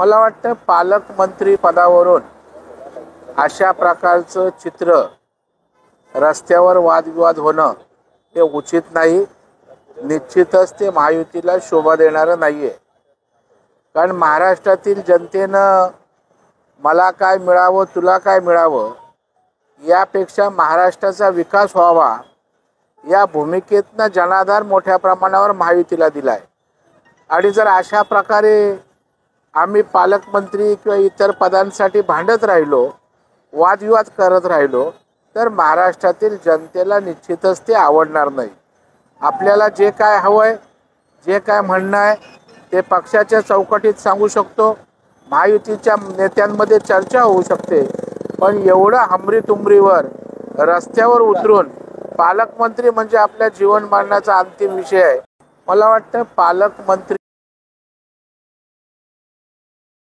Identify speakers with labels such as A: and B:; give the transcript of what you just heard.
A: मला वाटतं पालकमंत्री पदावरून अशा प्रकारचं चित्र रस्त्यावर वादविवाद होणं हे उचित नाही. निश्चितच ते महायुतीला शोभा देणारं नाहीये. कारण महाराष्ट्रातील जनतेनं मला काय मिळावं तुला काय मिळावं यापेक्षा महाराष्ट्राचा विकास व्हावा या भूमिकेतनं जनाधार मोठ्या प्रमाणावर महायुतीला दिलाय. आणि जर अशा प्रकारे आम्ही पालकमंत्री किंवा इतर पदांसाठी भांडत राहिलो, वादविवाद करत राहिलो, तर महाराष्ट्रातील जनतेला निश्चितच ते आवडणार नाही. आपल्याला जे काय हवंय, जे काय म्हणणं आहे ते पक्षाच्या चौकटीत सांगू शकतो, महायुतीच्या नेत्यांमध्ये चर्चा होऊ शकते. पण एवढं हमरीतुमरीवर रस्त्यावर उतरून पालकमंत्री म्हणजे आपल्या जीवन मरणाचा अंतिम विषय आहे. मला वाटतं पालकमंत्री